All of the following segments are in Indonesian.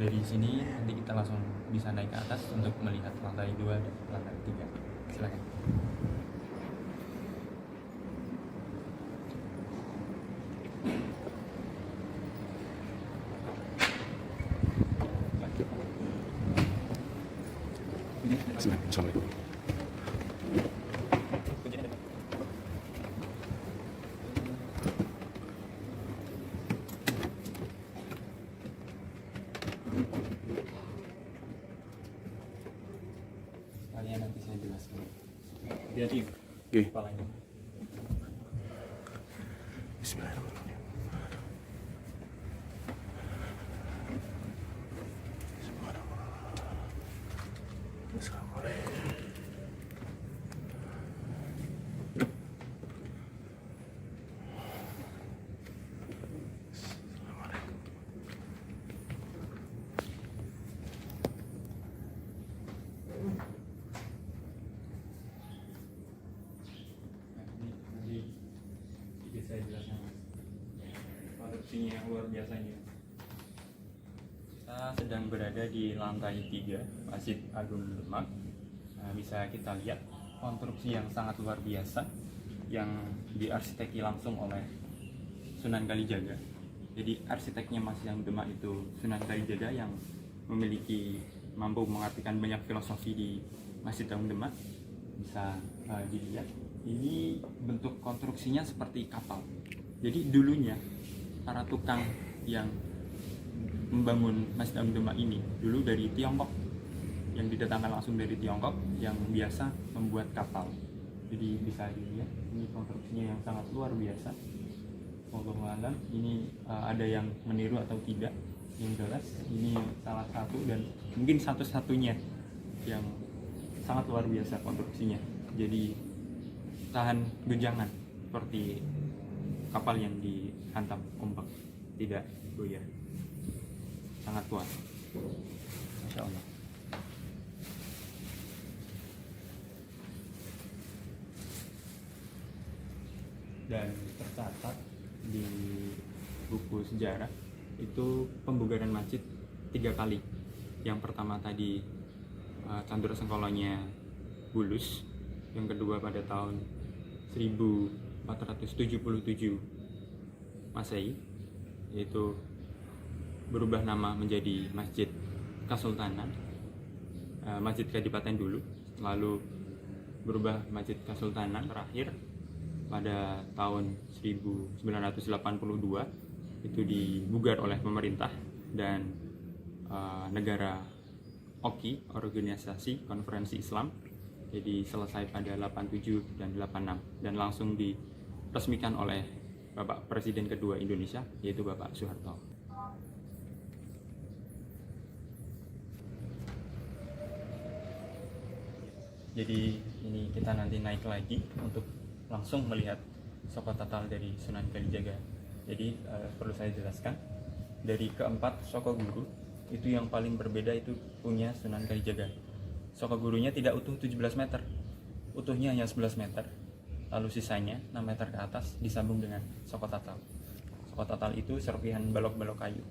Dari sini nanti kita langsung bisa naik ke atas untuk melihat lantai 2 dan lantai 3. Silakan. Assalamualaikum. Kalian nanti saya jelaskan. Hati-hati. Oke. Kepalanya. Bismillahirrahmanirrahim. Assalamualaikum. Nanti sedikit saya jelaskan, Mas. Konstruksinya yang luar biasa ini. Kita sedang berada di lantai 3 Masjid Agung Demak. Nah, bisa kita lihat konstruksi yang sangat luar biasa yang diarsiteki langsung oleh Sunan Kalijaga. Jadi arsiteknya Masjid Agung Demak itu Sunan Kalijaga yang mampu mengartikan banyak filosofi di Masjid Agung Demak. Bisa dilihat, ini bentuk konstruksinya seperti kapal. Jadi dulunya para tukang yang membangun Masjid Agung Demak ini dulu dari Tiongkok, yang didatangkan langsung dari Tiongkok, yang biasa membuat kapal. Jadi bisa dilihat ini konstruksinya yang sangat luar biasa. Wallahu a'lam, ini ada yang meniru atau tidak, yang jelas ini salah satu dan mungkin satu-satunya yang sangat luar biasa konstruksinya. Jadi tahan guncangan seperti kapal yang dihantam ombak, tidak goyah, sangat kuat. Masya Allah. Dan tercatat di buku sejarah itu pembugaran masjid 3 kali. Yang pertama tadi Candra Sengkolonya Bulus, yang kedua pada tahun 1477 Masehi, yaitu berubah nama menjadi Masjid Kasultanan, Masjid Kadipaten dulu, lalu berubah Masjid Kasultanan terakhir pada tahun 1982 itu dibugar oleh pemerintah dan negara OKI, Organisasi Konferensi Islam. Jadi selesai pada 87 dan 86 dan langsung diresmikan oleh Bapak Presiden kedua Indonesia, yaitu Bapak Soeharto. Jadi ini kita nanti naik lagi untuk langsung melihat Soko Tatal dari Sunan Kalijaga. Jadi perlu saya jelaskan, dari keempat Soko Guru itu yang paling berbeda itu punya Sunan Kalijaga. Soko Gurunya tidak utuh 17 meter, utuhnya hanya 11 meter. Lalu sisanya 6 meter ke atas disambung dengan Soko Tatal. Soko Tatal itu serpihan balok-balok kayu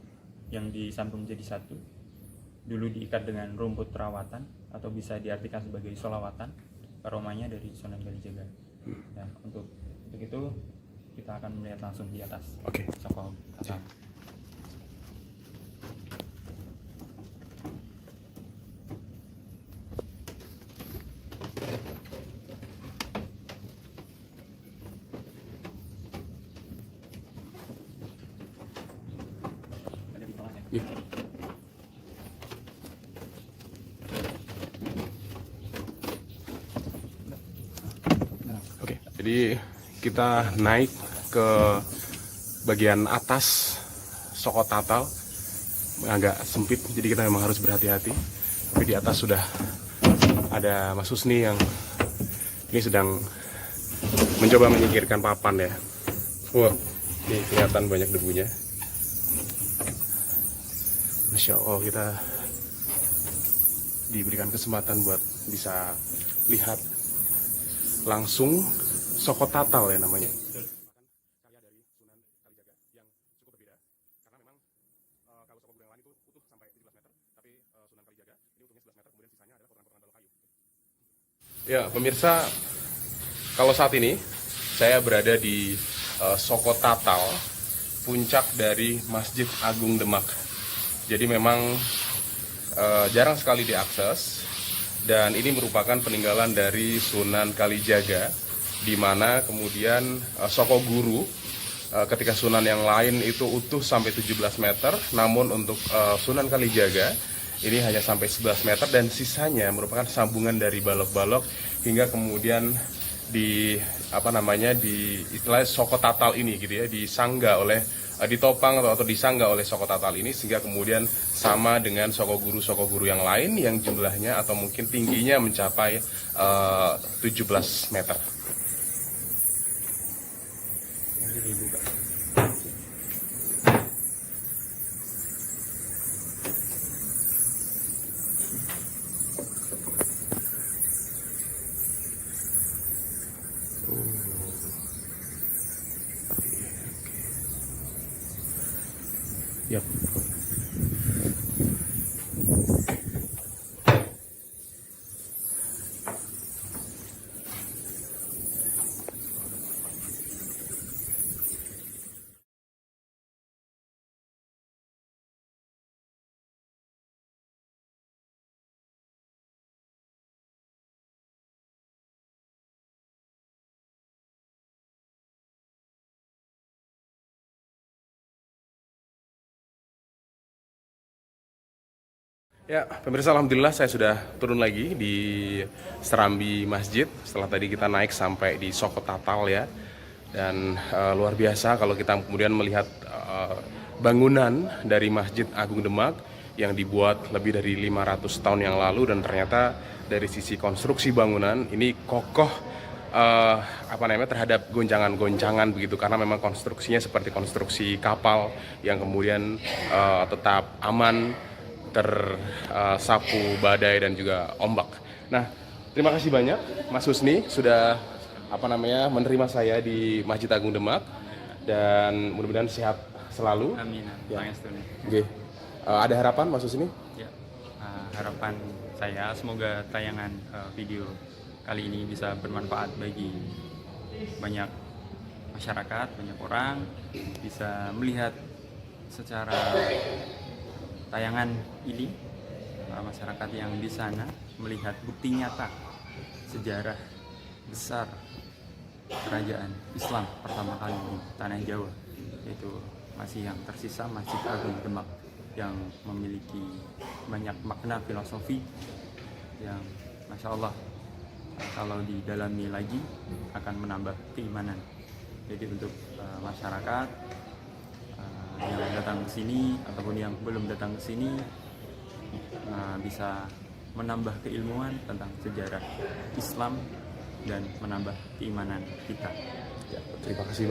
yang disambung jadi satu. Dulu diikat dengan rumput perawatan atau bisa diartikan sebagai solawatan, aromanya dari Sunan Kalijaga. Dan untuk itu kita akan melihat langsung di atas Soko Tatal. Ada di tengahnya. Oke, jadi kita naik ke bagian atas Soko Tatal, agak sempit, jadi kita memang harus berhati-hati. Tapi di atas sudah ada Mas Husni yang ini sedang mencoba menyingkirkan papan ya. Wah, ini kelihatan banyak debunya. Masya Allah, kita diberikan kesempatan buat bisa lihat langsung Soko Tatal ya namanya. Karya dari Sunan Kalijaga yang cukup berbeda karena memang kalau Soko Guru yang lain itu utuh sampai 17 meter. Ya, pemirsa, kalau saat ini saya berada di Soko Tatal, puncak dari Masjid Agung Demak. Jadi memang jarang sekali diakses, dan ini merupakan peninggalan dari Sunan Kalijaga, di mana kemudian Soko Guru ketika Sunan yang lain itu utuh sampai 17 meter, namun untuk Sunan Kalijaga ini hanya sampai 11 meter, dan sisanya merupakan sambungan dari balok-balok hingga kemudian di di istilah Soko Tatal ini gitu ya, disangga oleh ditopang atau disangga oleh Soko Tatal ini, sehingga kemudian sama dengan Soko Guru yang lain yang jumlahnya atau mungkin tingginya mencapai 17 meter. Yap. Ya, pemirsa, alhamdulillah saya sudah turun lagi di serambi masjid setelah tadi kita naik sampai di Soko Tatal ya. Dan luar biasa kalau kita kemudian melihat bangunan dari Masjid Agung Demak yang dibuat lebih dari 500 tahun yang lalu, dan ternyata dari sisi konstruksi bangunan ini kokoh terhadap goncangan-goncangan begitu, karena memang konstruksinya seperti konstruksi kapal yang kemudian tetap aman tersapu badai dan juga ombak. Nah, terima kasih banyak Mas Husni sudah menerima saya di Masjid Agung Demak, dan mudah-mudahan sehat selalu. Amin. Ya. Oke. Ada harapan Mas Husni? Ya, harapan saya semoga tayangan video kali ini bisa bermanfaat bagi banyak masyarakat, banyak orang bisa melihat secara tayangan ini, masyarakat yang di sana melihat bukti nyata sejarah besar kerajaan Islam pertama kali di tanah Jawa, yaitu masih yang tersisa Masjid Agung Demak yang memiliki banyak makna filosofi yang Masya Allah kalau didalami lagi akan menambah keimanan. Jadi untuk masyarakat yang datang ke sini ataupun yang belum datang ke sini bisa menambah keilmuan tentang sejarah Islam dan menambah keimanan kita. Ya, terima kasih.